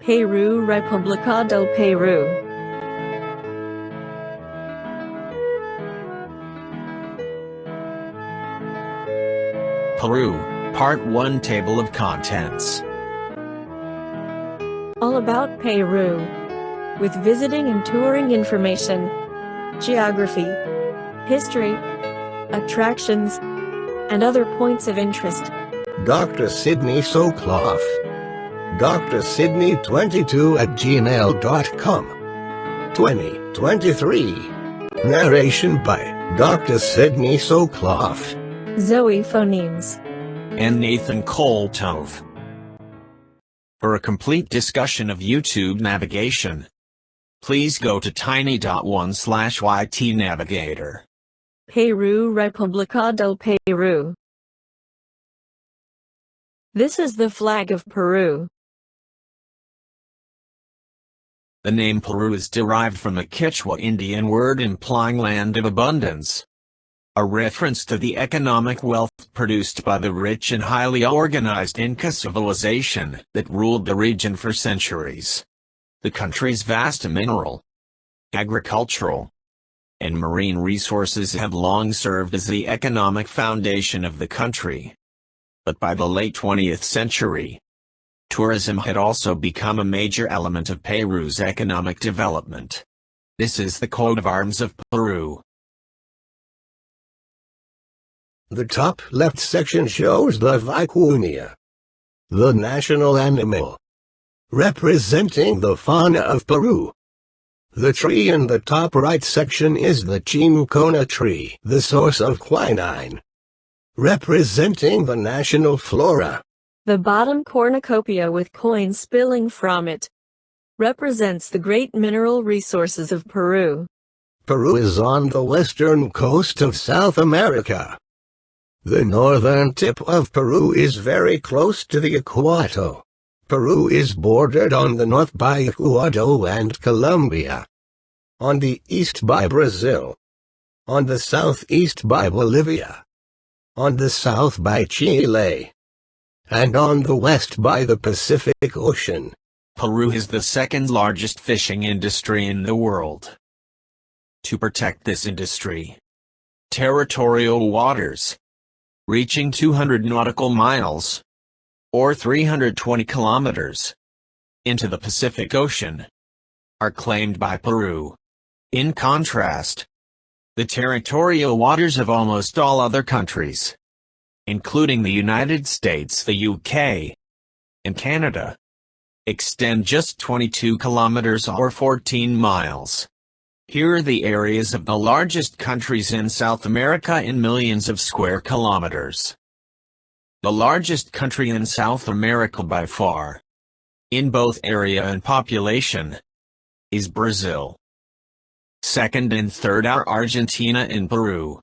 Peru, República del Perú. Peru, Part 1 Table of Contents. All about Peru. With visiting and touring information, geography, history, attractions, and other points of interest. Dr. Sydney Soclof. Dr. Sydney 22 at gmail.com. 2023. Narration by Dr. Sydney Soclof. Zoe Phonemes. And Nathan Koltove. For a complete discussion of YouTube navigation, please go to tiny.1/ytnavigator. Peru, República del Perú. This is the flag of Peru. The name Peru is derived from a Quechua Indian word implying land of abundance, a reference to the economic wealth produced by the rich and highly organized Inca civilization that ruled the region for centuries. The country's vast mineral, agricultural, and marine resources have long served as the economic foundation of the country. But by the late 20th century, tourism had also become a major element of Peru's economic development. This is the coat of arms of Peru. The top left section shows the vicuña, the national animal, representing the fauna of Peru. The tree in the top right section is the chincona tree, the source of quinine, representing the national flora. The bottom cornucopia with coins spilling from it represents the great mineral resources of Peru. Peru is on the western coast of South America. The northern tip of Peru is very close to the equator. Peru is bordered on the north by Ecuador and Colombia, on the east by Brazil, on the southeast by Bolivia, on the south by Chile, and on the west by the Pacific Ocean. Peru is the second largest fishing industry in the world. To protect this industry, territorial waters, reaching 200 nautical miles, or 320 kilometers, into the Pacific Ocean, are claimed by Peru. In contrast, the territorial waters of almost all other countries, including the United States, the UK, and Canada, extend just 22 kilometers or 14 miles. Here are the areas of the largest countries in South America in millions of square kilometers. The largest country in South America by far, in both area and population, is Brazil. Second and third are Argentina and Peru.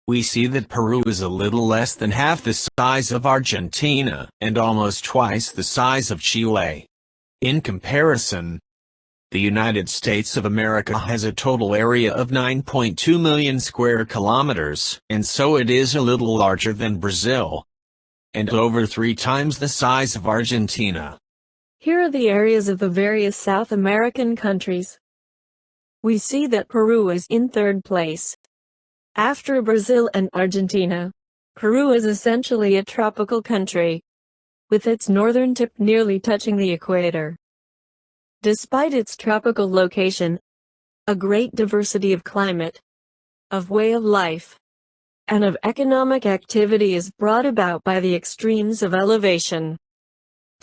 We see that Peru is a little less than half the size of Argentina and almost twice the size of Chile. In comparison, the United States of America has a total area of 9.2 million square kilometers, and so it is a little larger than Brazil, and over 3 times the size of Argentina. Here are the areas of the various South American countries. We see that Peru is in third place. After Brazil and Argentina, Peru is essentially a tropical country, with its northern tip nearly touching the equator. Despite its tropical location, a great diversity of climate, of way of life, and of economic activity is brought about by the extremes of elevation,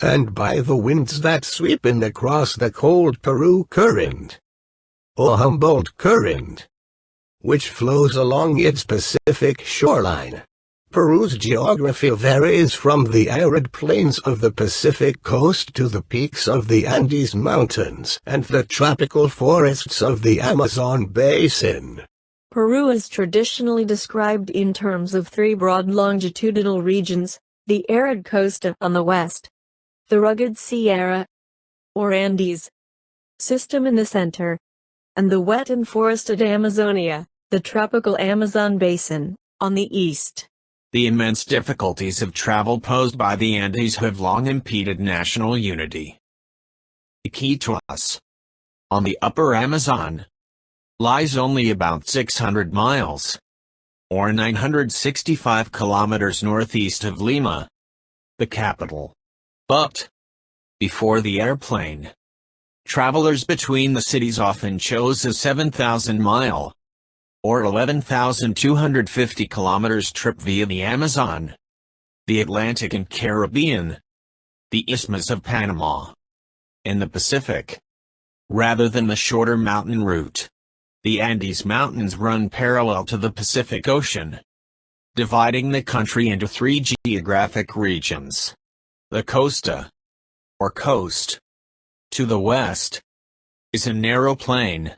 and by the winds that sweep in across the cold Peru Current, or Humboldt Current, which flows along its Pacific shoreline. Peru's geography varies from the arid plains of the Pacific coast to the peaks of the Andes Mountains and the tropical forests of the Amazon basin. Peru is traditionally described in terms of 3 broad longitudinal regions: the arid coast on the west, the rugged Sierra, or Andes, system in the center, and the wet and forested Amazonia, the tropical Amazon basin, on the east. The immense difficulties of travel posed by the Andes have long impeded national unity. Iquitos, on the upper Amazon, lies only about 600 miles, or 965 kilometers northeast of Lima, the capital. But, before the airplane, travelers between the cities often chose a 7,000-mile, or 11,250 kilometers trip via the Amazon, the Atlantic and Caribbean, the Isthmus of Panama, and the Pacific, rather than the shorter mountain route. The Andes Mountains run parallel to the Pacific Ocean, dividing the country into three geographic regions. The costa, or coast, to the west, is a narrow plain,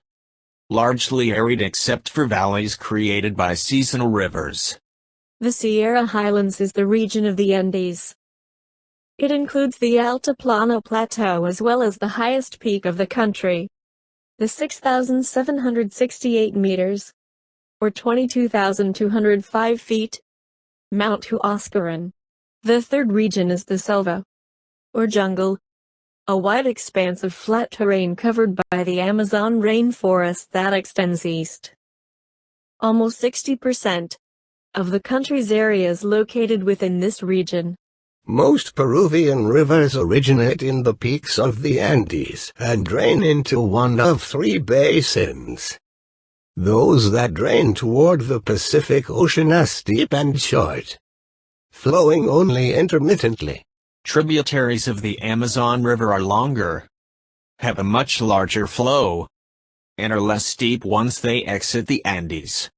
largely arid except for valleys created by seasonal rivers. The Sierra Highlands is the region of the Andes. It includes the Altiplano Plateau as well as the highest peak of the country, the 6,768 meters, or 22,205 feet, Mount Huascarán. The third region is the selva, or jungle, a wide expanse of flat terrain covered by the Amazon rainforest that extends east. Almost 60% of the country's area is located within this region. Most Peruvian rivers originate in the peaks of the Andes and drain into one of three basins. Those that drain toward the Pacific Ocean are steep and short, flowing only intermittently. Tributaries of the Amazon River are longer, have a much larger flow, and are less steep once they exit the Andes.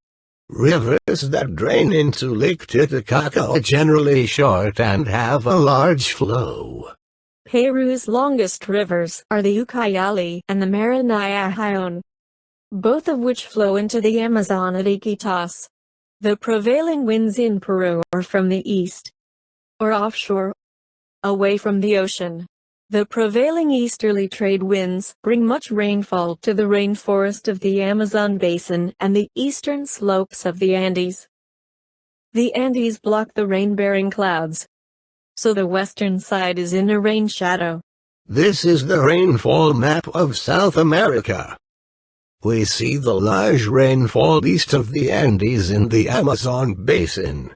Rivers that drain into Lake Titicaca are generally short and have a large flow. Peru's longest rivers are the Ucayali and the Maranhão, both of which flow into the Amazon at Iquitos. The prevailing winds in Peru are from the east, or offshore, away from the ocean. The prevailing easterly trade winds bring much rainfall to the rainforest of the Amazon basin and the eastern slopes of the Andes. The Andes block the rain-bearing clouds, so the western side is in a rain shadow. This is the rainfall map of South America. We see the large rainfall east of the Andes in the Amazon basin,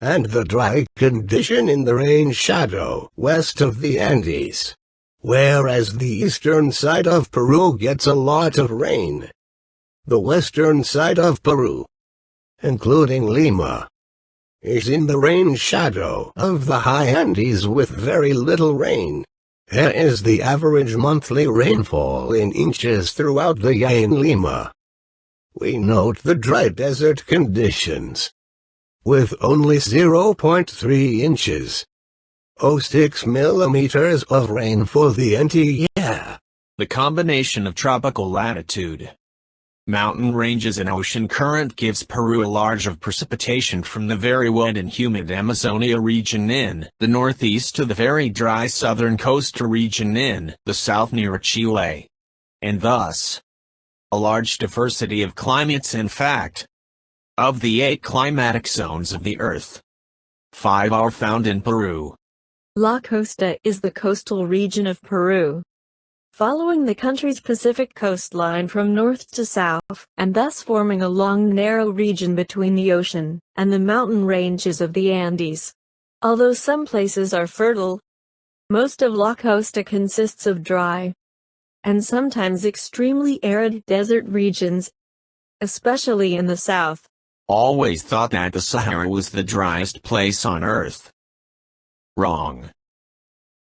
and the dry condition in the rain shadow west of the Andes, whereas the eastern side of Peru gets a lot of rain. The western side of Peru, including Lima, is in the rain shadow of the high Andes with very little rain. Here is the average monthly rainfall in inches throughout the year in Lima. We note the dry desert conditions, with only 0.3 inches, 0.6 millimeters of rain for the entire year. The combination of tropical latitude, mountain ranges and ocean current gives Peru a large of precipitation from the very wet and humid Amazonia region in the northeast to the very dry southern coastal region in the south near Chile, and thus, a large diversity of climates. In fact, of the 8 climatic zones of the Earth, 5 are found in Peru. La Costa is the coastal region of Peru, following the country's Pacific coastline from north to south, and thus forming a long narrow region between the ocean and the mountain ranges of the Andes. Although some places are fertile, most of La Costa consists of dry, and sometimes extremely arid desert regions, especially in the south. Always thought that the Sahara was the driest place on Earth. Wrong.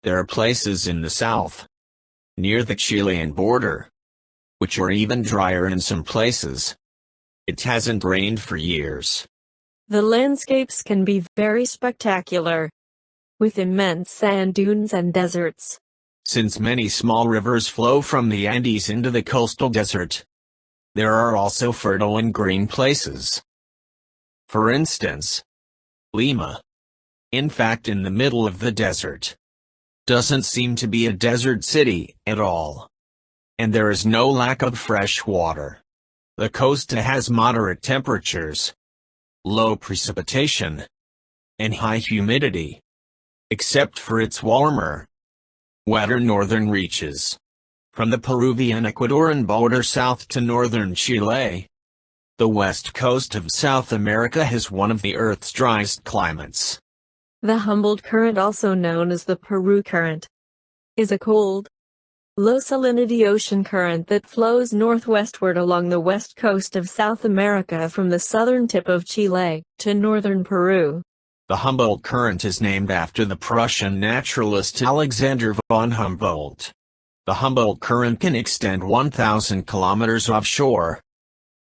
There are places in the south, near the Chilean border, which are even drier in some places. It hasn't rained for years. The landscapes can be very spectacular, with immense sand dunes and deserts. Since many small rivers flow from the Andes into the coastal desert, there are also fertile and green places. For instance, Lima, in fact in the middle of the desert, doesn't seem to be a desert city at all. And there is no lack of fresh water. The coast has moderate temperatures, low precipitation, and high humidity, except for its warmer, wetter northern reaches. From the Peruvian-Ecuadorian border south to northern Chile, the west coast of South America has one of the Earth's driest climates. The Humboldt Current, also known as the Peru Current, is a cold, low salinity ocean current that flows northwestward along the west coast of South America from the southern tip of Chile to northern Peru. The Humboldt Current is named after the Prussian naturalist Alexander von Humboldt. The Humboldt Current can extend 1,000 kilometers offshore,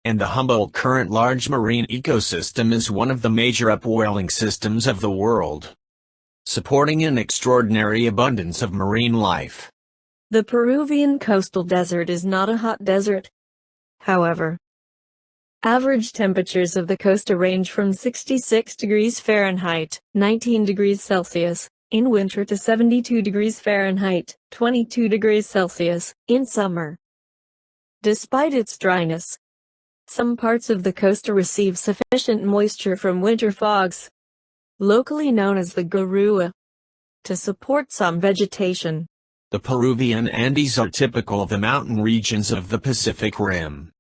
and the Humboldt Current large marine ecosystem is one of the major upwelling systems of the world, supporting an extraordinary abundance of marine life. The Peruvian coastal desert is not a hot desert. However, average temperatures of the coast range from 66 degrees Fahrenheit, 19 degrees Celsius, in winter to 72 degrees Fahrenheit, 22 degrees Celsius, in summer. Despite its dryness, some parts of the coast receive sufficient moisture from winter fogs, locally known as the garua, to support some vegetation. The Peruvian Andes are typical of the mountain regions of the Pacific Rim.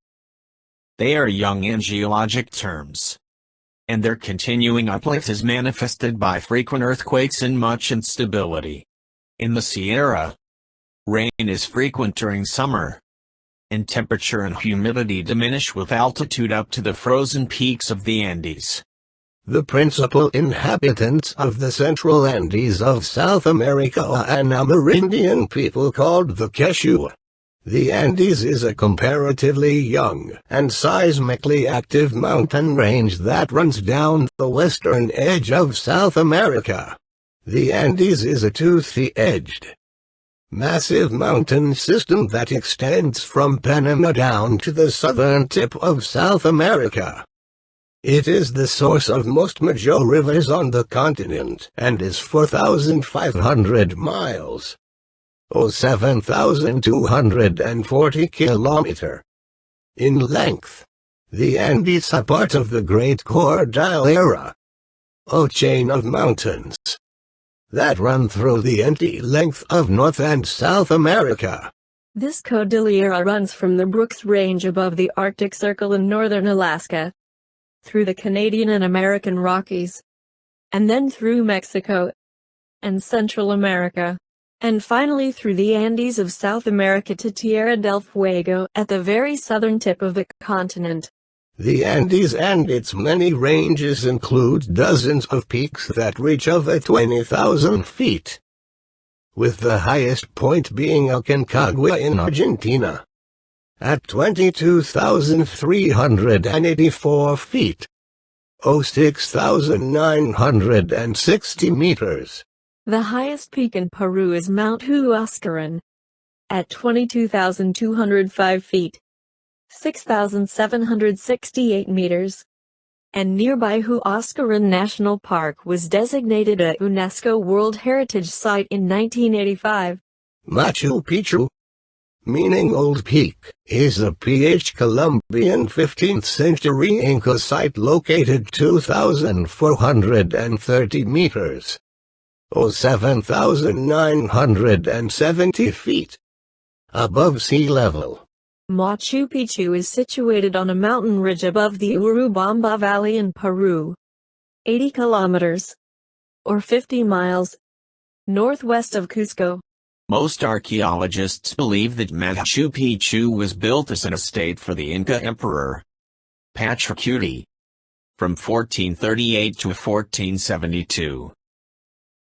They are young in geologic terms, and their continuing uplift is manifested by frequent earthquakes and much instability. In the Sierra, rain is frequent during summer, and temperature and humidity diminish with altitude up to the frozen peaks of the Andes. The principal inhabitants of the central Andes of South America are an Amerindian people called the Quechua. The Andes is a comparatively young and seismically active mountain range that runs down the western edge of South America. The Andes is a toothy-edged, massive mountain system that extends from Panama down to the southern tip of South America. It is the source of most major rivers on the continent and is 4,500 miles, or 7,240 kilometers, in length. The Andes are part of the Great Cordillera, a chain of mountains that run through the entire length of North and South America. This cordillera runs from the Brooks Range above the Arctic Circle in northern Alaska, through the Canadian and American Rockies, and then through Mexico and Central America, and finally through the Andes of South America to Tierra del Fuego at the very southern tip of the continent. The Andes and its many ranges include dozens of peaks that reach over 20,000 feet, with the highest point being Aconcagua in Argentina, at 22,384 feet, or 6,960 meters. The highest peak in Peru is Mount Huascarán, at 22,205 feet, 6,768 meters, and nearby Huascarán National Park was designated a UNESCO World Heritage Site in 1985. Machu Picchu, meaning Old Peak, is a pre-Columbian 15th century Inca site located 2,430 meters, or 7,970 feet, above sea level. Machu Picchu is situated on a mountain ridge above the Urubamba Valley in Peru, 80 kilometers, or 50 miles, northwest of Cusco. Most archaeologists believe that Machu Picchu was built as an estate for the Inca emperor, Pachacuti, from 1438 to 1472.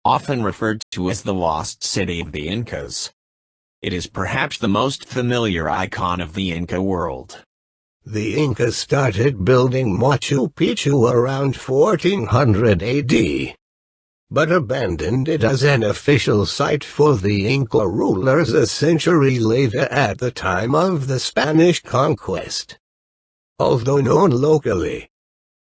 Often referred to as the Lost City of the Incas, it is perhaps the most familiar icon of the Inca world. The Incas started building Machu Picchu around 1400 AD, but abandoned it as an official site for the Inca rulers a century later at the time of the Spanish conquest. Although known locally,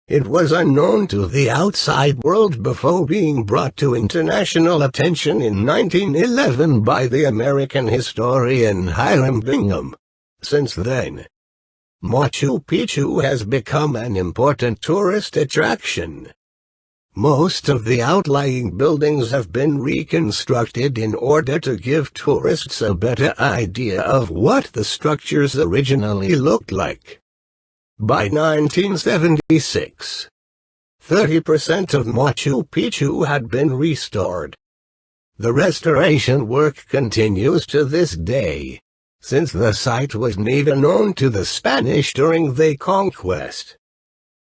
it was unknown to the outside world before being brought to international attention in 1911 by the American historian Hiram Bingham. Since then, Machu Picchu has become an important tourist attraction. Most of the outlying buildings have been reconstructed in order to give tourists a better idea of what the structures originally looked like. By 1976, 30% of Machu Picchu had been restored. The restoration work continues to this day, since the site was never known to the Spanish during the Conquest.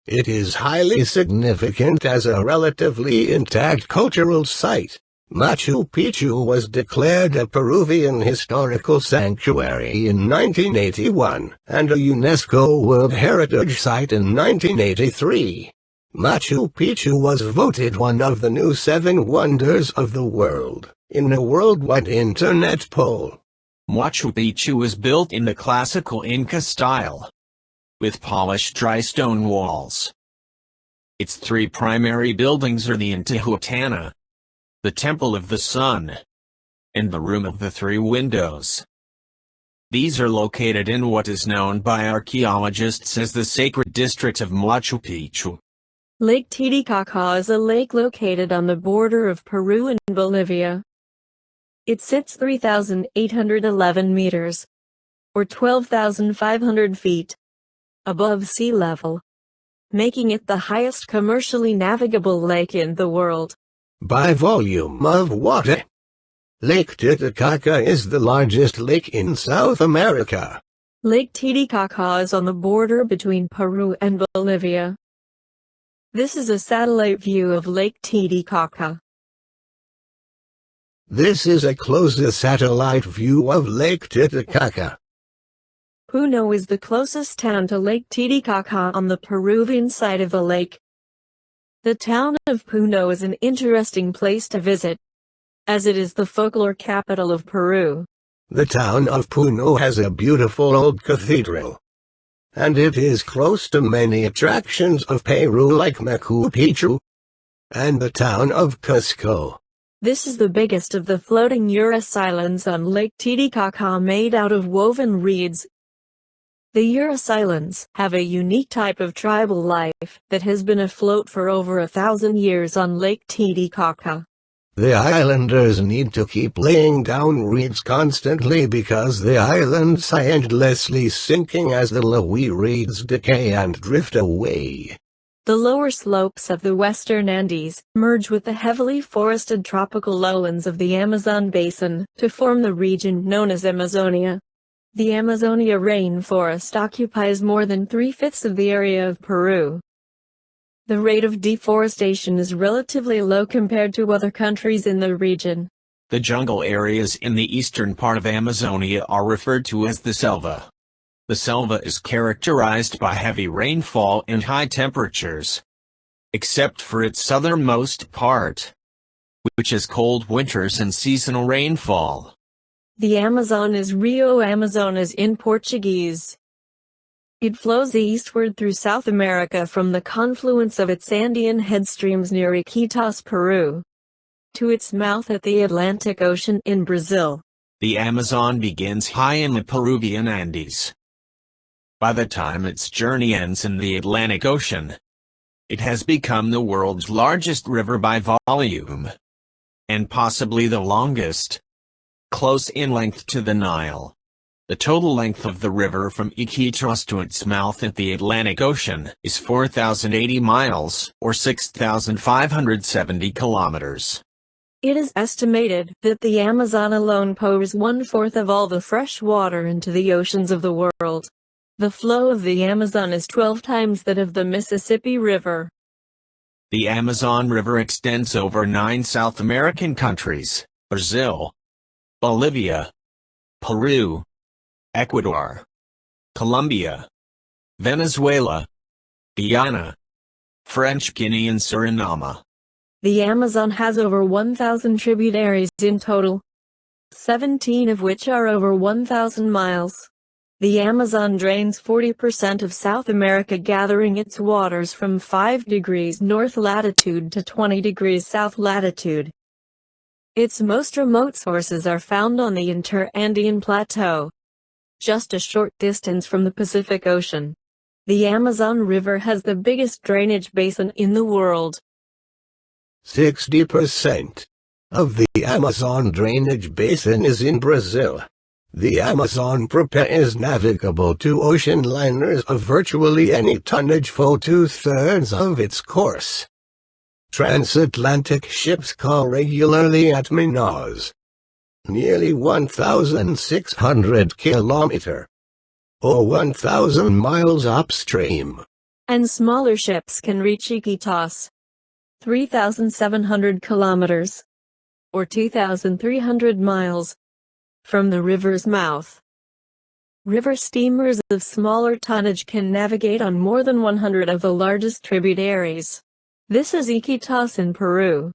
It is highly significant as a relatively intact cultural site. Machu Picchu was declared a Peruvian historical sanctuary in 1981 and a UNESCO World Heritage Site in 1983. Machu Picchu was voted one of the new 7 wonders of the world in a worldwide internet poll. Machu Picchu is built in the classical Inca style, with polished dry stone walls. Its 3 primary buildings are the Intihuatana, the Temple of the Sun, and the Room of the 3 Windows. These are located in what is known by archaeologists as the sacred district of Machu Picchu. Lake Titicaca is a lake located on the border of Peru and Bolivia. It sits 3,811 meters, or 12,500 feet, above sea level, making it the highest commercially navigable lake in the world. By volume of water, Lake Titicaca is the largest lake in South America. Lake Titicaca is on the border between Peru and Bolivia. This is a satellite view of Lake Titicaca. This is a closer satellite view of Lake Titicaca. Puno is the closest town to Lake Titicaca on the Peruvian side of the lake. The town of Puno is an interesting place to visit, as it is the folklore capital of Peru. The town of Puno has a beautiful old cathedral, and it is close to many attractions of Peru like Macchu Picchu and the town of Pisco. This is the biggest of the floating Urus Islands on Lake Titicaca made out of woven reeds. The Urus Islands have a unique type of tribal life that has been afloat for over 1,000 years on Lake Titicaca. The islanders need to keep laying down reeds constantly because the islands are endlessly sinking as the lowy reeds decay and drift away. The lower slopes of the western Andes merge with the heavily forested tropical lowlands of the Amazon basin to form the region known as Amazonia. The Amazonia rainforest occupies more than 3/5 of the area of Peru. The rate of deforestation is relatively low compared to other countries in the region. The jungle areas in the eastern part of Amazonia are referred to as the selva. The selva is characterized by heavy rainfall and high temperatures, except for its southernmost part, which has cold winters and seasonal rainfall. The Amazon is Rio Amazonas in Portuguese. It flows eastward through South America from the confluence of its Andean headstreams near Iquitos, Peru, to its mouth at the Atlantic Ocean in Brazil. The Amazon begins high in the Peruvian Andes. By the time its journey ends in the Atlantic Ocean, it has become the world's largest river by volume, and possibly the longest, close in length to the Nile. The total length of the river from Iquitos to its mouth at the Atlantic Ocean is 4,080 miles, or 6,570 kilometers. It is estimated that the Amazon alone pours 1/4 of all the fresh water into the oceans of the world. The flow of the Amazon is 12 times that of the Mississippi River. The Amazon River extends over 9 South American countries: Brazil, Bolivia, Peru, Ecuador, Colombia, Venezuela, Guyana, French Guinea and Suriname. The Amazon has over 1,000 tributaries in total, 17 of which are over 1,000 miles. The Amazon drains 40% of South America, gathering its waters from 5 degrees north latitude to 20 degrees south latitude. Its most remote sources are found on the Inter-Andean Plateau, just a short distance from the Pacific Ocean. The Amazon River has the biggest drainage basin in the world. 60% of the Amazon drainage basin is in Brazil. The Amazon Preface is navigable to ocean liners of virtually any tonnage for 2/3 of its course. Transatlantic ships call regularly at Manaus, nearly 1,600 kilometers, or 1,000 miles upstream. And smaller ships can reach Iquitos, 3,700 kilometers, or 2,300 miles, from the river's mouth. River steamers of smaller tonnage can navigate on more than 100 of the largest tributaries. This is Iquitos in Peru.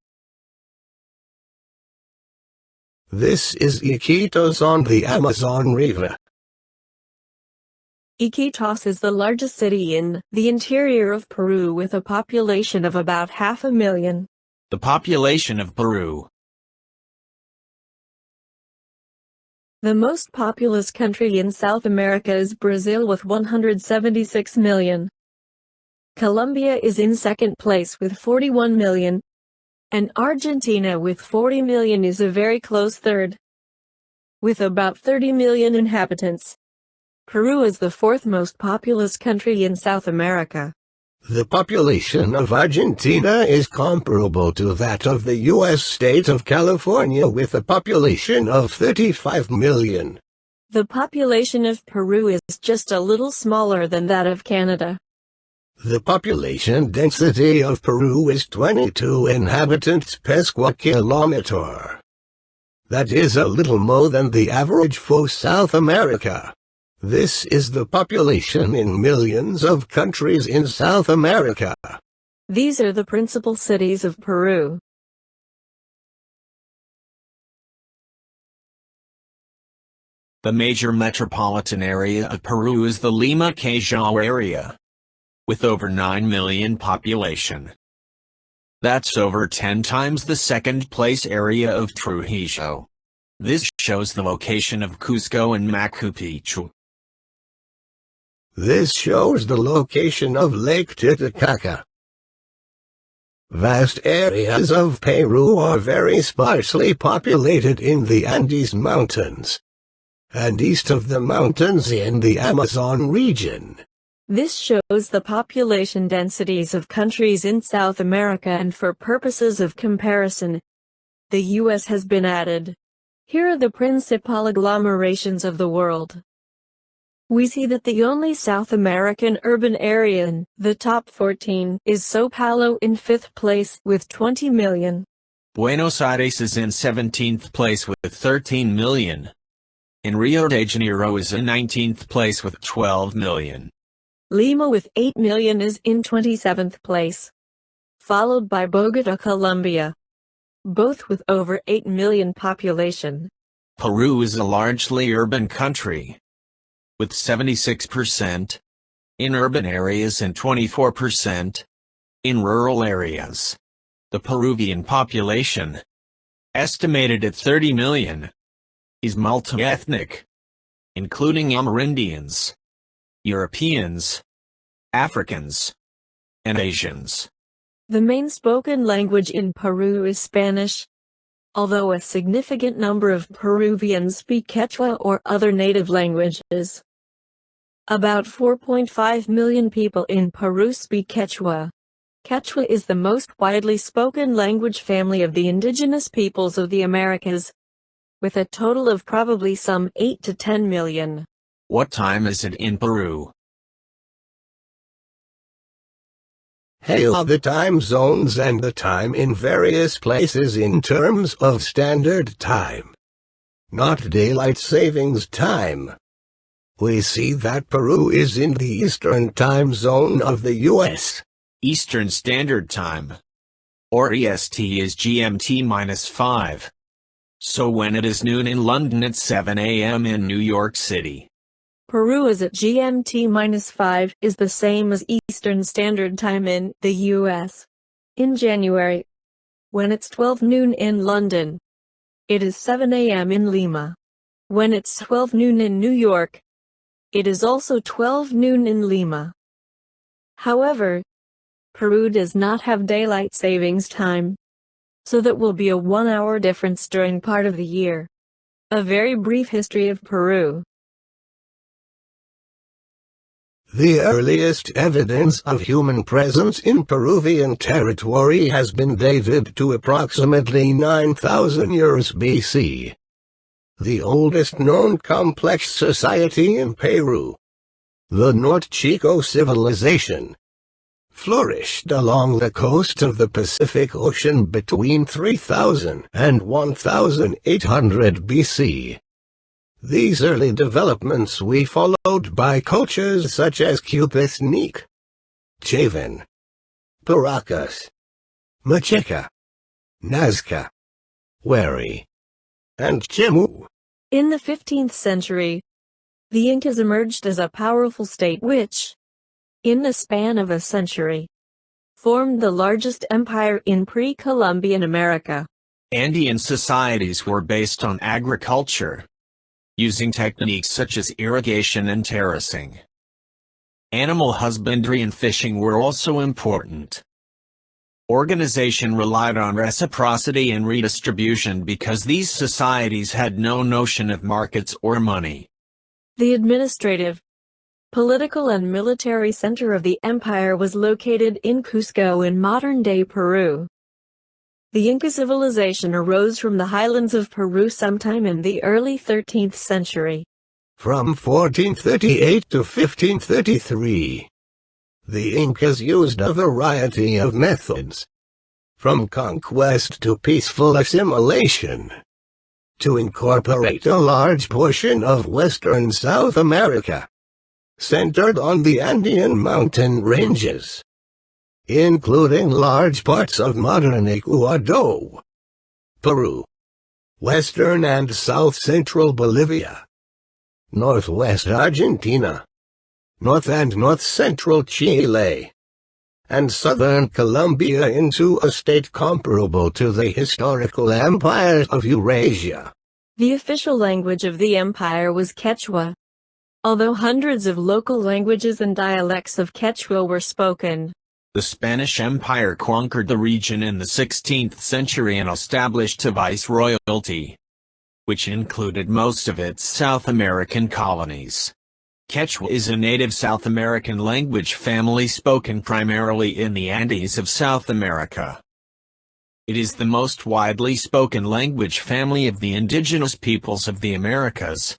This is Iquitos on the Amazon River. Iquitos is the largest city in the interior of Peru with a population of about 500,000. The population of Peru. The most populous country in South America is Brazil with 176 million. Colombia is in second place with 41 million. And Argentina with 40 million is a very close third. With about 30 million inhabitants, Peru is the fourth most populous country in South America. The population of Argentina is comparable to that of the U.S. state of California with a population of 35 million. The population of Peru is just a little smaller than that of Canada. The population density of Peru is 22 inhabitants per square kilometer. That is a little more than the average for South America. This is the population in millions of countries in South America. These are the principal cities of Peru. The major metropolitan area of Peru is the Lima-Callao area, with over 9 million population. That's over 10 times the second-place area of Trujillo. This shows the location of Cusco and Macchu Picchu. This shows the location of Lake Titicaca. Vast areas of Peru are very sparsely populated in the Andes Mountains, and east of the mountains in the Amazon region. This shows the population densities of countries in South America, and for purposes of comparison, the U.S. has been added. Here are the principal agglomerations of the world. We see that the only South American urban area in the top 14 is São Paulo in 5th place with 20 million. Buenos Aires is in 17th place with 13 million. And Rio de Janeiro is in 19th place with 12 million. Lima with 8 million is in 27th place, followed by Bogota, Colombia, both with over 8 million population. Peru is a largely urban country, with 76% in urban areas and 24% in rural areas. The Peruvian population, estimated at 30 million, is multi-ethnic, including Amerindians, Europeans, Africans, and Asians. The main spoken language in Peru is Spanish, although a significant number of Peruvians speak Quechua or other native languages. About 4.5 million people in Peru speak Quechua. Quechua is the most widely spoken language family of the indigenous peoples of the Americas, with a total of probably some 8 to 10 million. What time is it in Peru? Here are the time zones and the time in various places in terms of standard time, not daylight savings time. We see that Peru is in the Eastern time zone of the U.S. Eastern Standard Time, or EST, is GMT-5. So when it is noon in London, it's 7 a.m. in New York City. Peru is at GMT-5 is the same as Eastern Standard Time in the U.S. In January, when it's 12 noon in London, it is 7 a.m. in Lima. When it's 12 noon in New York, it is also 12 noon in Lima. However, Peru does not have daylight savings time. so that will be a 1-hour difference during part of the year. A very brief history of Peru. The earliest evidence of human presence in Peruvian territory has been dated to approximately 9,000 years BC. The oldest known complex society in Peru, the Norte Chico civilization, flourished along the coast of the Pacific Ocean between 3000 and 1800 BC. These early developments were followed by cultures such as Cupiznic, Chavan, Paracas, Macheca, Nazca, Wari, and Chemu. In the 15th century, the Incas emerged as a powerful state which, in the span of a century, formed the largest empire in pre-Columbian America. Andean societies were based on agriculture, using techniques such as irrigation and terracing. Animal husbandry and fishing were also important. Organization relied on reciprocity and redistribution because these societies had no notion of markets or money. The administrative, political and military center of the empire was located in Cusco in modern-day Peru. The Inca civilization arose from the highlands of Peru sometime in the early 13th century. From 1438 to 1533, the Incas used a variety of methods, from conquest to peaceful assimilation, to incorporate a large portion of western South America, centered on the Andean mountain ranges, including large parts of modern Ecuador, Peru, western and south-central Bolivia, northwest Argentina, north and north-central Chile, and southern Colombia into a state comparable to the historical empire of Eurasia. The official language of the empire was Quechua, although hundreds of local languages and dialects of Quechua were spoken. The Spanish Empire conquered the region in the 16th century and established a viceroyalty, which included most of its South American colonies. Quechua is a native South American language family spoken primarily in the Andes of South America. It is the most widely spoken language family of the indigenous peoples of the Americas,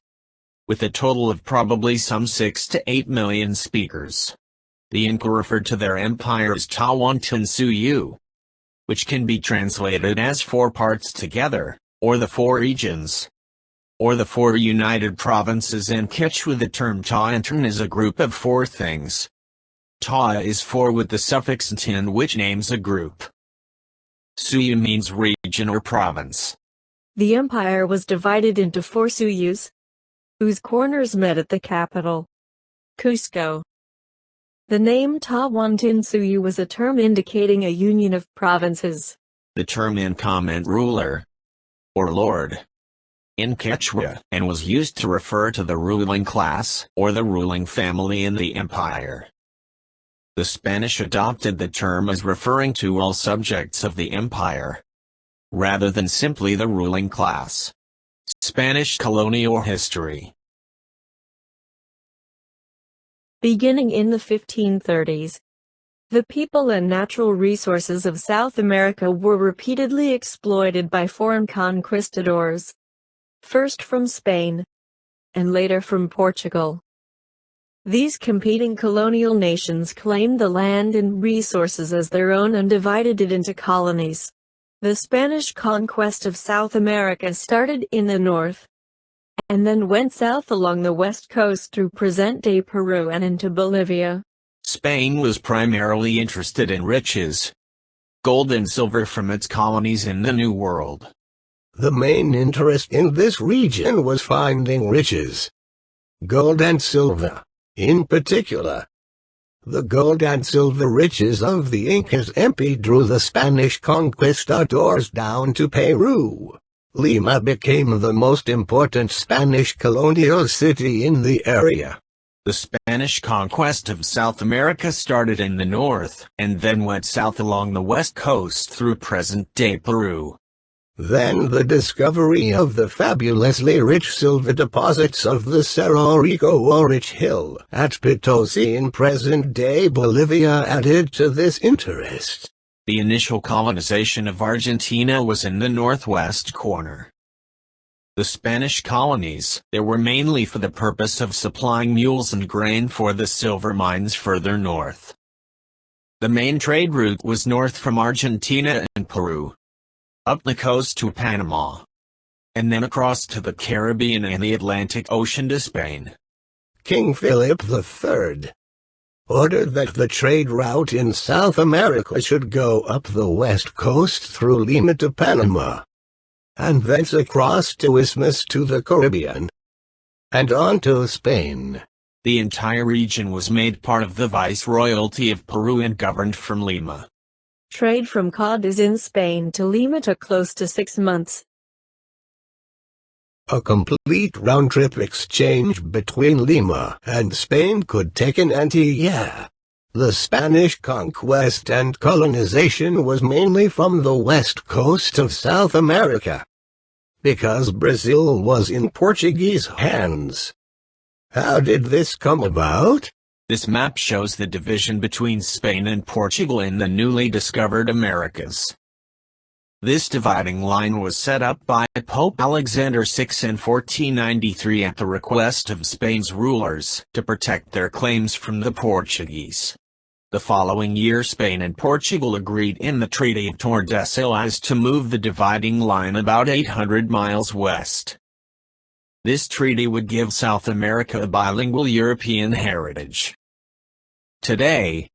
with a total of probably some 6 to 8 million speakers. The Inca referred to their empire as Tawantinsuyu, which can be translated as 4 parts together, or the 4 regions, or the 4 united provinces. In Quechua the term Tawantin is a group of 4 things. Ta is 4 with the suffix tin, which names a group. Suyu means region or province. The empire was divided into 4 suyus, whose corners met at the capital, Cusco. The name Tawantinsuyu was a term indicating a union of provinces. The term Inca meant ruler, or lord, in Quechua, and was used to refer to the ruling class, or the ruling family in the empire. The Spanish adopted the term as referring to all subjects of the empire, rather than simply the ruling class. Spanish colonial history. Beginning in the 1530s, the people and natural resources of South America were repeatedly exploited by foreign conquistadors, first from Spain, and later from Portugal. These competing colonial nations claimed the land and resources as their own and divided it into colonies. The Spanish conquest of South America started in the north, and then went south along the west coast through present-day Peru and into Bolivia. Spain was primarily interested in riches, gold and silver from its colonies in the New World. The main interest in this region was finding riches, gold and silver, in particular. The gold and silver riches of the Incas drew the Spanish conquistadors down to Peru. Lima became the most important Spanish colonial city in the area. The Spanish conquest of South America started in the north, and then went south along the west coast through present-day Peru. Then the discovery of the fabulously rich silver deposits of the Cerro Rico or Rich Hill at Potosi in present-day Bolivia added to this interest. The initial colonization of Argentina was in the northwest corner. The Spanish colonies, they were mainly for the purpose of supplying mules and grain for the silver mines further north. The main trade route was north from Argentina and Peru, up the coast to Panama, and then across to the Caribbean and the Atlantic Ocean to Spain. King Philip III ordered that the trade route in South America should go up the west coast through Lima to Panama, and thence across to Isthmus to the Caribbean, and on to Spain. The entire region was made part of the Viceroyalty of Peru and governed from Lima. Trade from Cádiz in Spain to Lima took close to 6 months. A complete round-trip exchange between Lima and Spain could take an anti-year. The Spanish conquest and colonization was mainly from the west coast of South America, because Brazil was in Portuguese hands. How did this come about? This map shows the division between Spain and Portugal in the newly discovered Americas. This dividing line was set up by Pope Alexander VI in 1493 at the request of Spain's rulers to protect their claims from the Portuguese. The following year Spain and Portugal agreed in the Treaty of Tordesillas to move the dividing line about 800 miles west. This treaty would give South America a bilingual European heritage. Today,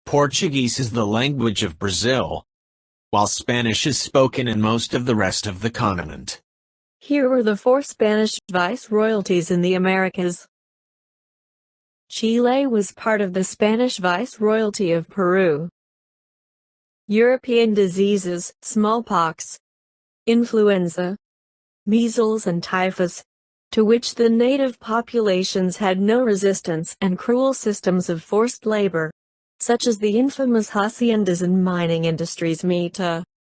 Portuguese is the language of Brazil, while Spanish is spoken in most of the rest of the continent. Here were the 4 Spanish viceroyalties in the Americas. Chile was part of the Spanish Viceroyalty of Peru. European diseases, smallpox, influenza, measles and typhus, to which the native populations had no resistance, and cruel systems of forced labor, such as the infamous haciendas and mining industries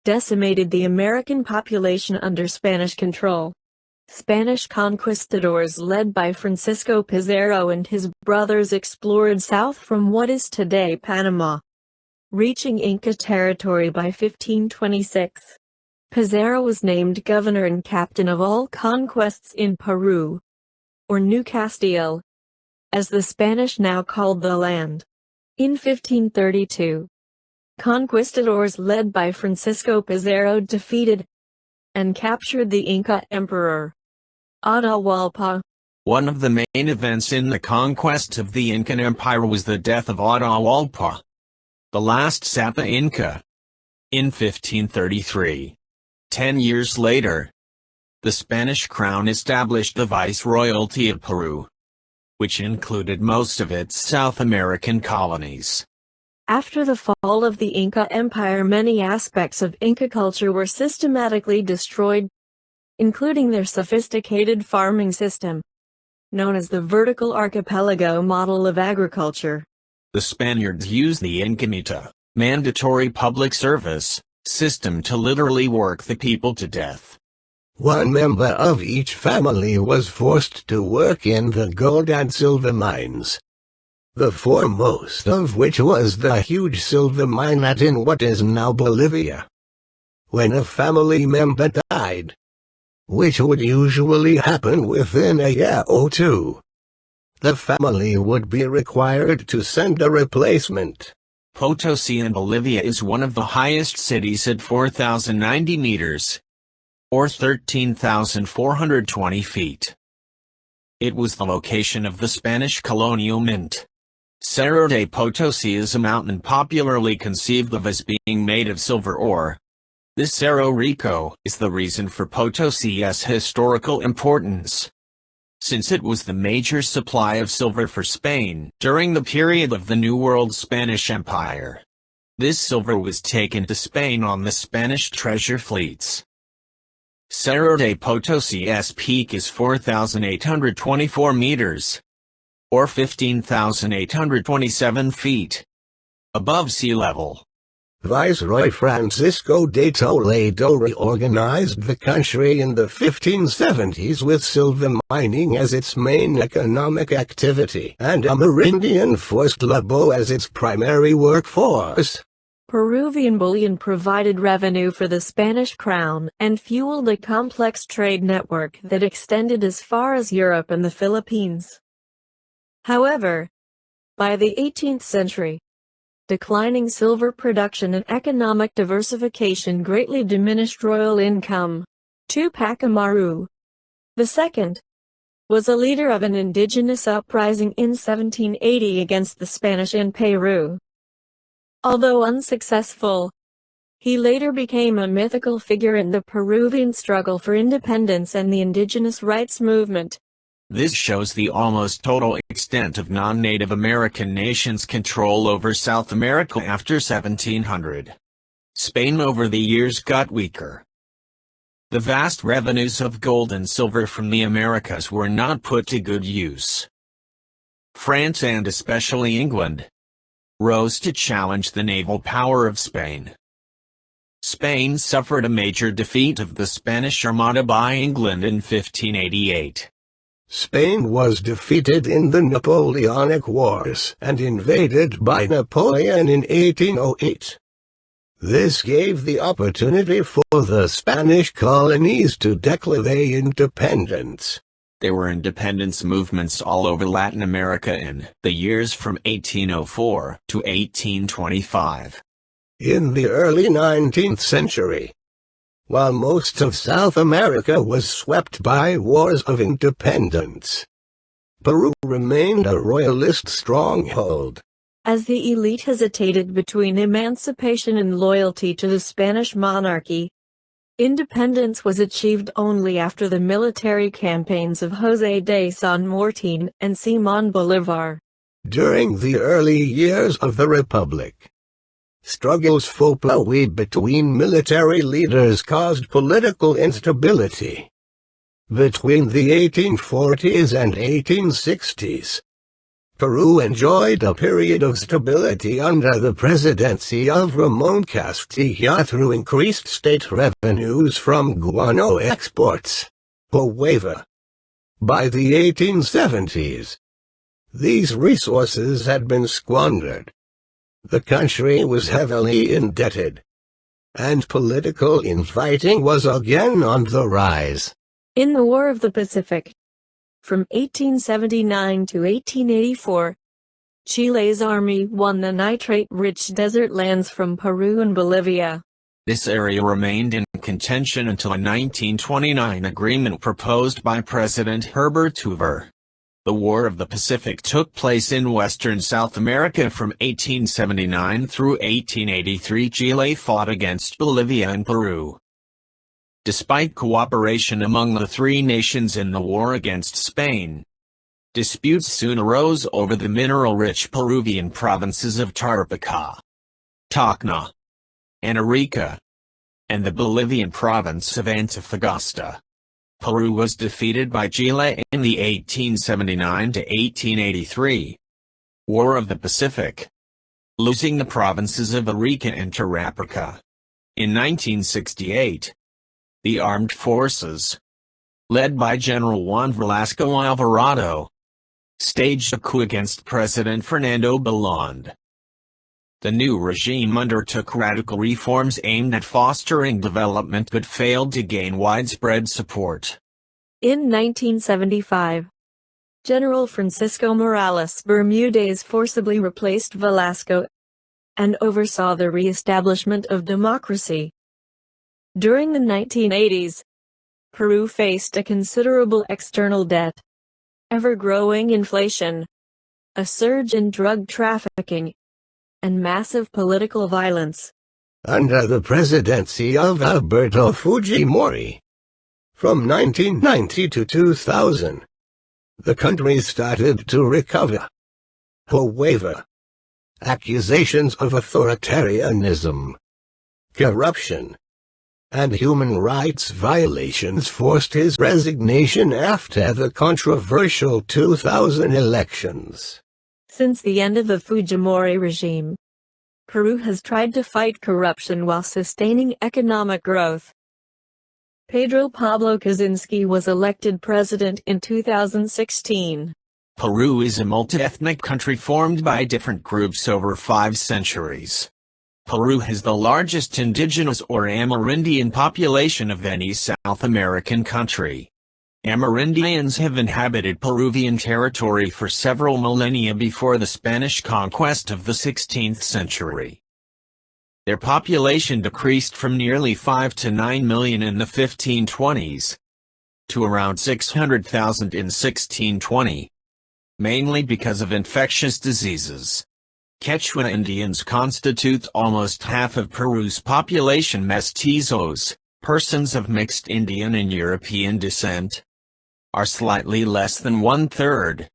decimated the American population under Spanish control. Spanish conquistadors led by Francisco Pizarro and his brothers explored south from what is today Panama, reaching Inca territory by 1526. Pizarro was named governor and captain of all conquests in Peru, or New Castile, as the Spanish now called the land. In 1532, conquistadors led by Francisco Pizarro defeated and captured the Inca emperor, Atahualpa. One of the main events in the conquest of the Incan Empire was the death of Atahualpa, the last Sapa Inca, in 1533. 10 years later, the Spanish crown established the Viceroyalty of Peru, which included most of its South American colonies. After the fall of the Inca Empire, many aspects of Inca culture were systematically destroyed, including their sophisticated farming system, known as the vertical archipelago model of agriculture. The Spaniards used the Incamita, mandatory public service, system to literally work the people to death. One member of each family was forced to work in the gold and silver mines, the foremost of which was the huge silver mine that in what is now Bolivia. When a family member died, which would usually happen within a year or two, the family would be required to send a replacement. Potosi in Bolivia is one of the highest cities at 4,090 meters, or 13,420 feet. It was the location of the Spanish colonial mint. Cerro de Potosi is a mountain popularly conceived of as being made of silver ore. This Cerro Rico is the reason for Potosi's historical importance, since it was the major supply of silver for Spain during the period of the New World Spanish Empire. This silver was taken to Spain on the Spanish treasure fleets. Cerro de Potosi's peak is 4,824 meters, or 15,827 feet, above sea level. Viceroy Francisco de Toledo reorganized the country in the 1570s with silver mining as its main economic activity and Amerindian forced labor as its primary workforce. Peruvian bullion provided revenue for the Spanish crown and fueled a complex trade network that extended as far as Europe and the Philippines. However, by the 18th century, declining silver production and economic diversification greatly diminished royal income. Tupac Amaru II was a leader of an indigenous uprising in 1780 against the Spanish in Peru. Although unsuccessful, he later became a mythical figure in the Peruvian struggle for independence and the indigenous rights movement. This shows the almost total extent of non-Native American nations' control over South America after 1700. Spain over the years got weaker. The vast revenues of gold and silver from the Americas were not put to good use. France and especially England rose to challenge the naval power of Spain. Spain suffered a major defeat of the Spanish Armada by England in 1588. Spain was defeated in the Napoleonic Wars and invaded by Napoleon in 1808. This gave the opportunity for the Spanish colonies to declare their independence. There were independence movements all over Latin America in the years from 1804 to 1825. In the early 19th century, while most of South America was swept by wars of independence, Peru remained a royalist stronghold. As the elite hesitated between emancipation and loyalty to the Spanish monarchy, independence was achieved only after the military campaigns of José de San Martín and Simón Bolívar. During the early years of the Republic, struggles for power between military leaders caused political instability. Between the 1840s and 1860s, Peru enjoyed a period of stability under the presidency of Ramón Castilla through increased state revenues from guano exports. However, by the 1870s, these resources had been squandered. The country was heavily indebted, and political infighting was again on the rise. In the War of the Pacific, from 1879 to 1884, Chile's army won the nitrate-rich desert lands from Peru and Bolivia. This area remained in contention until a 1929 agreement proposed by President Herbert Hoover. The War of the Pacific took place in western South America from 1879 through 1883. Chile fought against Bolivia and Peru. Despite cooperation among the three nations in the war against Spain, disputes soon arose over the mineral-rich Peruvian provinces of Tarapacá, Tacna, and Arica, and the Bolivian province of Antofagasta. Peru was defeated by Chile in the 1879 to 1883 War of the Pacific, losing the provinces of Arica and Tarapacá. In 1968, the armed forces, led by General Juan Velasco Alvarado, staged a coup against President Fernando Belaúnde. The new regime undertook radical reforms aimed at fostering development but failed to gain widespread support. In 1975, General Francisco Morales Bermudez forcibly replaced Velasco and oversaw the re-establishment of democracy. During the 1980s, Peru faced a considerable external debt, ever-growing inflation, a surge in drug trafficking, and massive political violence. Under the presidency of Alberto Fujimori, from 1990 to 2000, the country started to recover. However, accusations of authoritarianism, corruption, and human rights violations forced his resignation after the controversial 2000 elections. Since the end of the Fujimori regime, Peru has tried to fight corruption while sustaining economic growth. Pedro Pablo Kaczynski was elected president in 2016. Peru is a multi-ethnic country formed by different groups over 5 centuries. Peru has the largest indigenous or Amerindian population of any South American country. Amerindians have inhabited Peruvian territory for several millennia before the Spanish conquest of the 16th century. Their population decreased from nearly 5 to 9 million in the 1520s to around 600,000 in 1620, mainly because of infectious diseases. Quechua Indians constitute almost half of Peru's population. Mestizos, persons of mixed Indian and European descent, are slightly less than 1/3,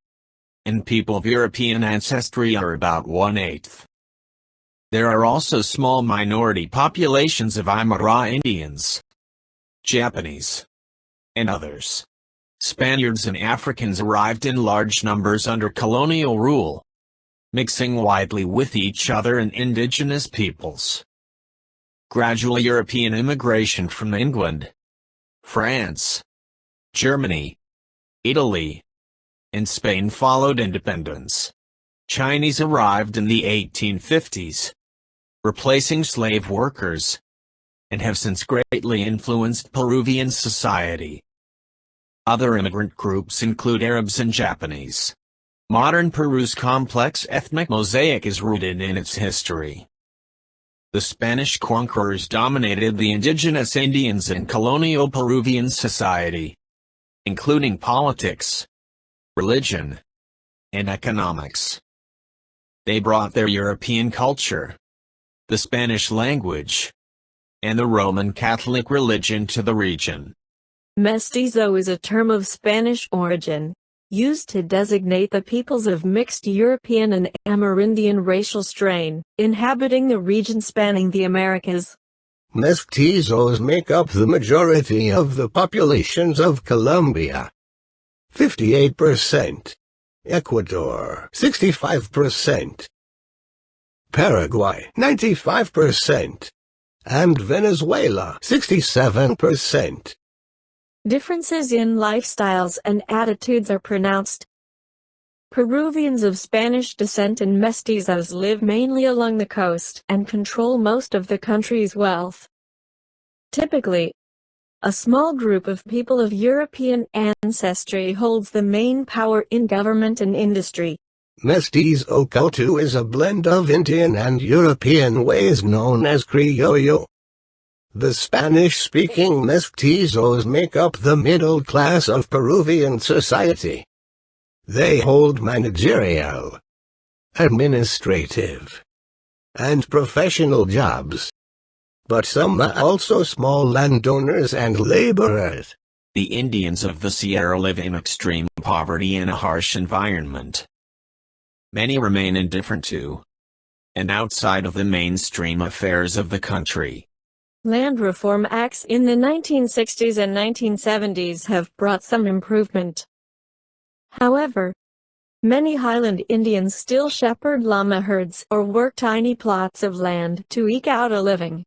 and people of European ancestry are about 1/8. There are also small minority populations of Aymara Indians, Japanese, and others. Spaniards and Africans arrived in large numbers under colonial rule, mixing widely with each other and indigenous peoples. Gradual European immigration from England, France, Germany, Italy, and Spain followed independence. Chinese arrived in the 1850s, replacing slave workers, and have since greatly influenced Peruvian society. Other immigrant groups include Arabs and Japanese. Modern Peru's complex ethnic mosaic is rooted in its history. The Spanish conquerors dominated the indigenous Indians in colonial Peruvian society, including politics, religion, and economics. They brought their European culture, the Spanish language, and the Roman Catholic religion to the region. Mestizo is a term of Spanish origin, used to designate the peoples of mixed European and Amerindian racial strain, inhabiting the region spanning the Americas. Mestizos make up the majority of the populations of Colombia, 58%, Ecuador, 65%, Paraguay, 95%, and Venezuela, 67%. Differences in lifestyles and attitudes are pronounced. Peruvians of Spanish descent and mestizos live mainly along the coast and control most of the country's wealth. Typically, a small group of people of European ancestry holds the main power in government and industry. Mestizo culture is a blend of Indian and European ways known as criollo. The Spanish-speaking mestizos make up the middle class of Peruvian society. They hold managerial, administrative, and professional jobs. But some are also small landowners and laborers. The Indians of the Sierra live in extreme poverty and a harsh environment. Many remain indifferent to and outside of the mainstream affairs of the country. Land reform acts in the 1960s and 1970s have brought some improvement. However, many highland Indians still shepherd llama herds or work tiny plots of land to eke out a living.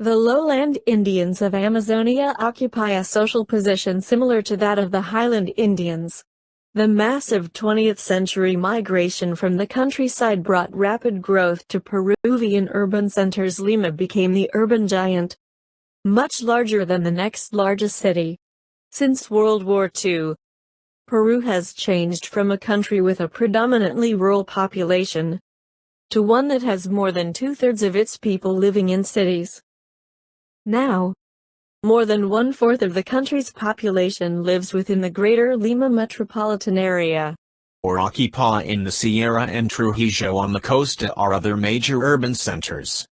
The lowland Indians of Amazonia occupy a social position similar to that of the highland Indians. The massive 20th century migration from the countryside brought rapid growth to Peruvian urban centers. Lima became the urban giant, much larger than the next largest city. Since World War II, Peru has changed from a country with a predominantly rural population to one that has more than 2/3 of its people living in cities. Now, more than 1/4 of the country's population lives within the greater Lima metropolitan area. Arequipa in the Sierra and Trujillo on the coast are other major urban centers.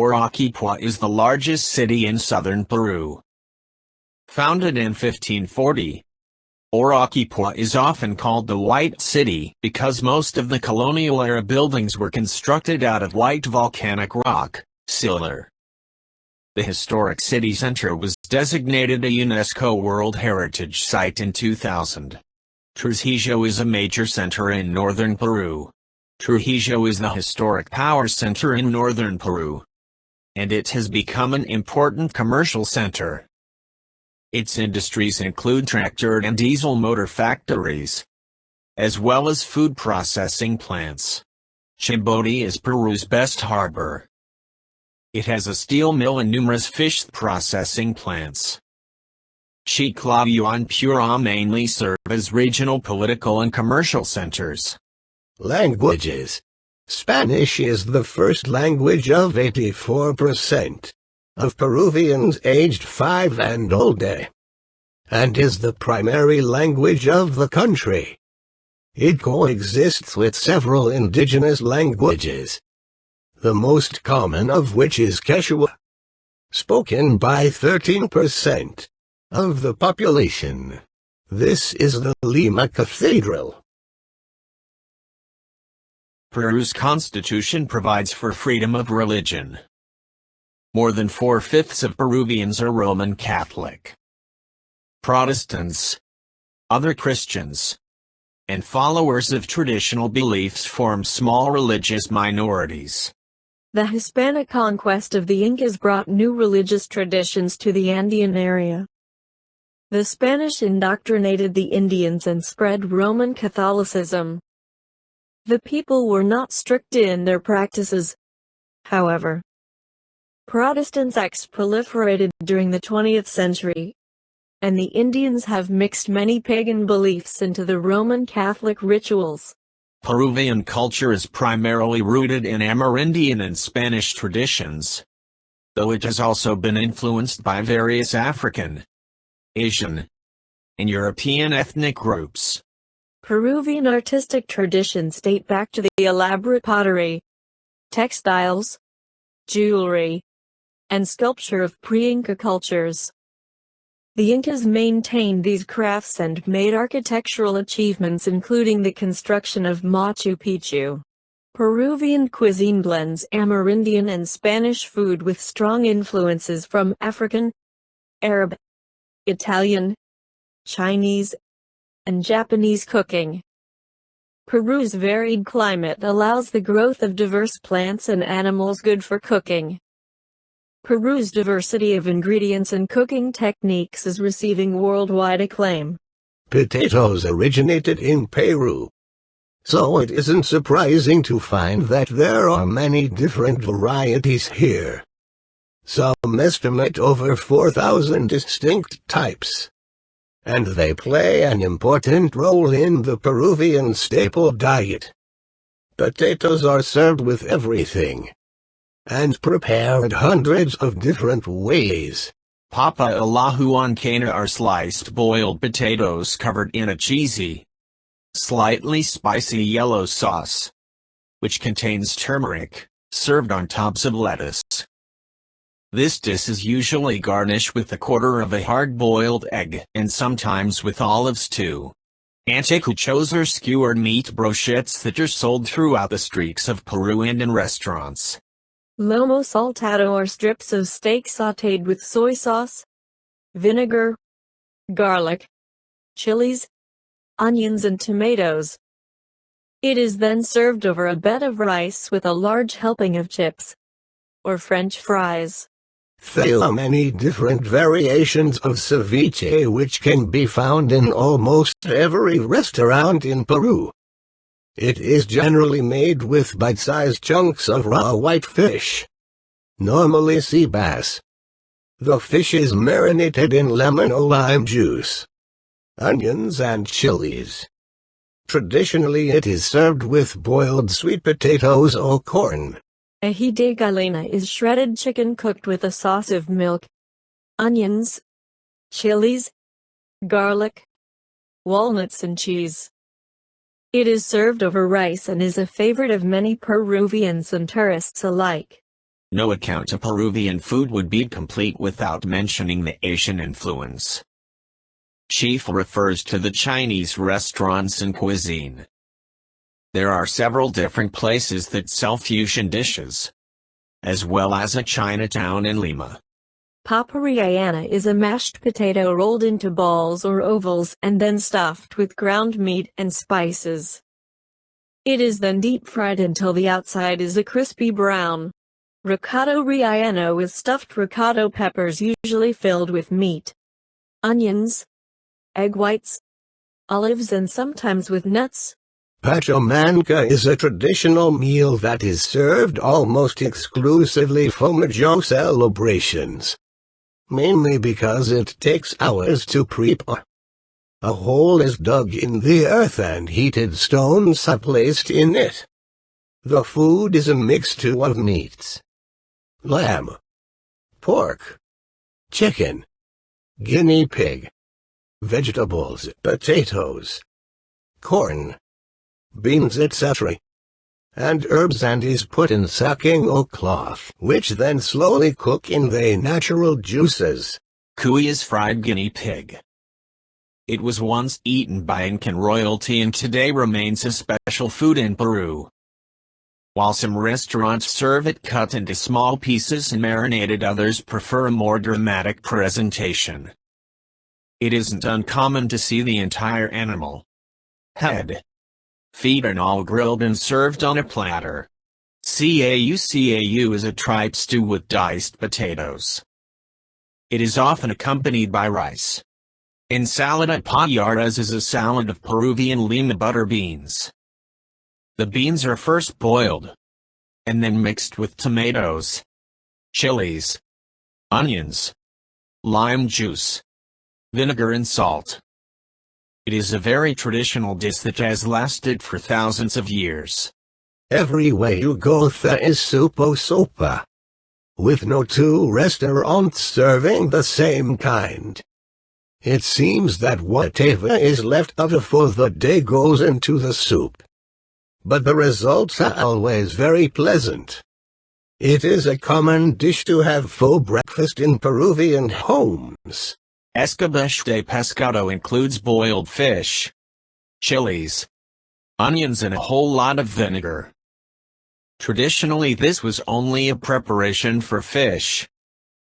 Arequipa is the largest city in southern Peru. Founded in 1540, Arequipa is often called the White City because most of the colonial-era buildings were constructed out of white volcanic rock, sillar. The historic city center was designated a UNESCO World Heritage Site in 2000. Trujillo is a major center in northern Peru. Trujillo is the historic power center in northern Peru, and it has become an important commercial center. Its industries include tractor and diesel motor factories, as well as food processing plants. Chimbote is Peru's best harbor. It has a steel mill and numerous fish processing plants. Chiclayo and Pura mainly serve as regional political and commercial centers. Languages. Spanish is the first language of 84% of Peruvians aged 5 and older, and is the primary language of the country. It coexists with several indigenous languages, the most common of which is Quechua, spoken by 13% of the population. This is the Lima Cathedral. Peru's constitution provides for freedom of religion. More than 4/5 of Peruvians are Roman Catholic. Protestants, other Christians, and followers of traditional beliefs form small religious minorities. The Hispanic conquest of the Incas brought new religious traditions to the Andean area. The Spanish indoctrinated the Indians and spread Roman Catholicism. The people were not strict in their practices, however. Protestants proliferated during the 20th century, and the Indians have mixed many pagan beliefs into the Roman Catholic rituals. Peruvian culture is primarily rooted in Amerindian and Spanish traditions, though it has also been influenced by various African, Asian, and European ethnic groups. Peruvian artistic traditions date back to the elaborate pottery, textiles, jewelry, and sculpture of pre-Inca cultures. The Incas maintained these crafts and made architectural achievements including the construction of Machu Picchu. Peruvian cuisine blends Amerindian and Spanish food with strong influences from African, Arab, Italian, Chinese, and Japanese cooking. Peru's varied climate allows the growth of diverse plants and animals good for cooking. Peru's diversity of ingredients and cooking techniques is receiving worldwide acclaim. Potatoes originated in Peru, so it isn't surprising to find that there are many different varieties here. Some estimate over 4,000 distinct types, and they play an important role in the Peruvian staple diet. Potatoes are served with everything, and prepared hundreds of different ways. Papa Huancaina are sliced boiled potatoes covered in a cheesy, slightly spicy yellow sauce, which contains turmeric, served on tops of lettuce. This dish is usually garnished with a quarter of a hard-boiled egg and sometimes with olives too. Anticuchos are skewered meat brochettes that are sold throughout the streets of Peru and in restaurants. Lomo saltado are strips of steak sautéed with soy sauce, vinegar, garlic, chilies, onions and tomatoes. It is then served over a bed of rice with a large helping of chips, or French fries. There are many different variations of ceviche which can be found in almost every restaurant in Peru. It is generally made with bite-sized chunks of raw white fish, normally sea bass. The fish is marinated in lemon or lime juice, onions and chilies. Traditionally it is served with boiled sweet potatoes or corn. Ají de gallina is shredded chicken cooked with a sauce of milk, onions, chilies, garlic, walnuts and cheese. It is served over rice and is a favorite of many Peruvians and tourists alike. No account of Peruvian food would be complete without mentioning the Asian influence. Chief refers to the Chinese restaurants and cuisine. There are several different places that sell fusion dishes, as well as a Chinatown in Lima. Papariana is a mashed potato rolled into balls or ovals and then stuffed with ground meat and spices. It is then deep-fried until the outside is a crispy brown. Recado relleno is stuffed recado peppers usually filled with meat, onions, egg whites, olives and sometimes with nuts. Pachamanca is a traditional meal that is served almost exclusively for Majo celebrations, mainly because it takes hours to prepare. A hole is dug in the earth and heated stones are placed in it. The food is a mixture of meats: lamb, pork, chicken, guinea pig, vegetables, potatoes, corn, beans, etc., and herbs, and is put in sacking or cloth, which then slowly cook in the natural juices. Cuy is fried guinea pig. It was once eaten by Incan royalty and today remains a special food in Peru. While some restaurants serve it cut into small pieces and marinated, others prefer a more dramatic presentation. It isn't uncommon to see the entire animal, head, feet and all grilled and served on a platter. Cau is a tripe stew with diced potatoes. It is often accompanied by rice. Ensalada payares is a salad of Peruvian Lima butter beans. The beans are first boiled, and then mixed with tomatoes, chilies, onions, lime juice, vinegar and salt. It is a very traditional dish that has lasted for thousands of years. Everywhere you go there is supo sopa, with no two restaurants serving the same kind. It seems that whatever is left over for the day goes into the soup, but the results are always very pleasant. It is a common dish to have for breakfast in Peruvian homes. Escabeche de pescado includes boiled fish, chilies, onions and a whole lot of vinegar. Traditionally this was only a preparation for fish,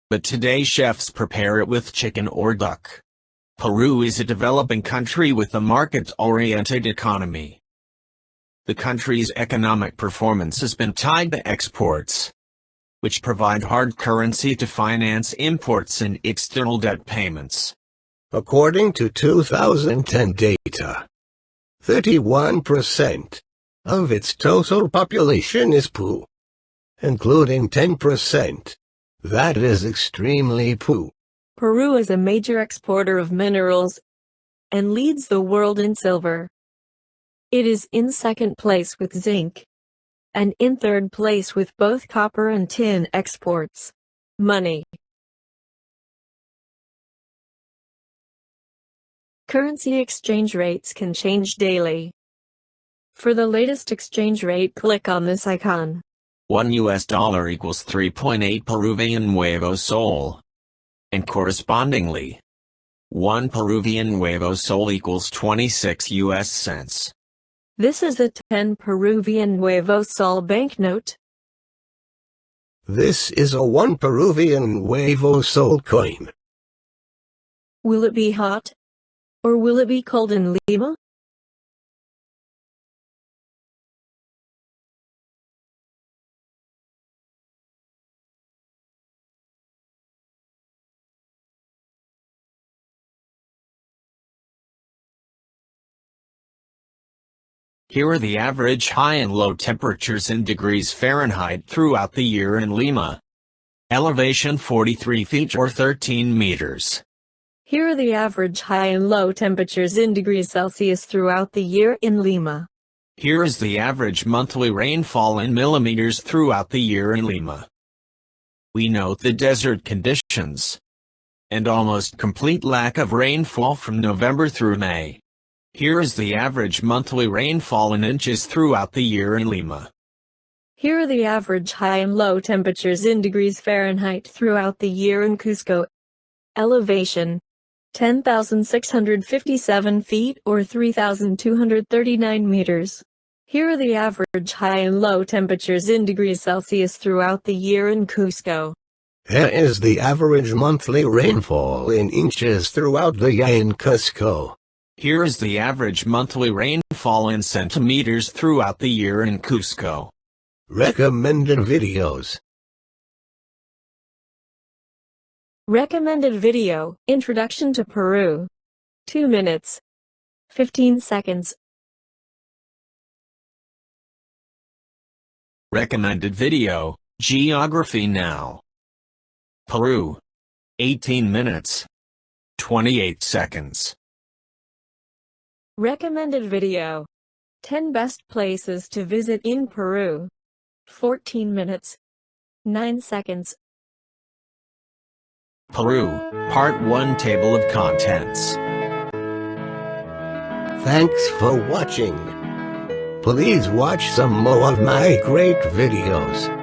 but today chefs prepare it with chicken or duck. Peru is a developing country with a market-oriented economy. The country's economic performance has been tied to exports, which provide hard currency to finance imports and external debt payments. According to 2010 data, 31% of its total population is poor, including 10% that is extremely poor. Peru is a major exporter of minerals and leads the world in silver. It is in second place with zinc, and in third place with both copper and tin exports. Money. Currency exchange rates can change daily. For the latest exchange rate, click on this icon. $1 equals 3.8 Peruvian huevo sol. And correspondingly, 1 Peruvian huevo sol equals 26 US cents. This is a 10 Peruvian huevo sol banknote. This is a 1 Peruvian huevo sol coin. Will it be hot? Or will it be cold in Lima? Here are the average high and low temperatures in degrees Fahrenheit throughout the year in Lima. Elevation 43 feet or 13 meters. Here are the average high and low temperatures in degrees Celsius throughout the year in Lima. Here is the average monthly rainfall in millimeters throughout the year in Lima. We note the desert conditions and almost complete lack of rainfall from November through May. Here is the average monthly rainfall in inches throughout the year in Lima. Here are the average high and low temperatures in degrees Fahrenheit throughout the year in Cusco. Elevation 10,657 feet or 3,239 meters. Here are the average high and low temperatures in degrees Celsius throughout the year in Cusco. Here is the average monthly rainfall in inches throughout the year in Cusco. Here is the average monthly rainfall in centimeters throughout the year in Cusco. Recommended videos. Recommended video, Introduction to Peru. 2 minutes. 15 seconds. Recommended video, Geography Now. Peru. 18 minutes. 28 seconds. Recommended video. 10 best places to visit in Peru. 14 minutes. 9 seconds. Peru, Part 1 Table of Contents. Thanks for watching. Please watch some more of my great videos.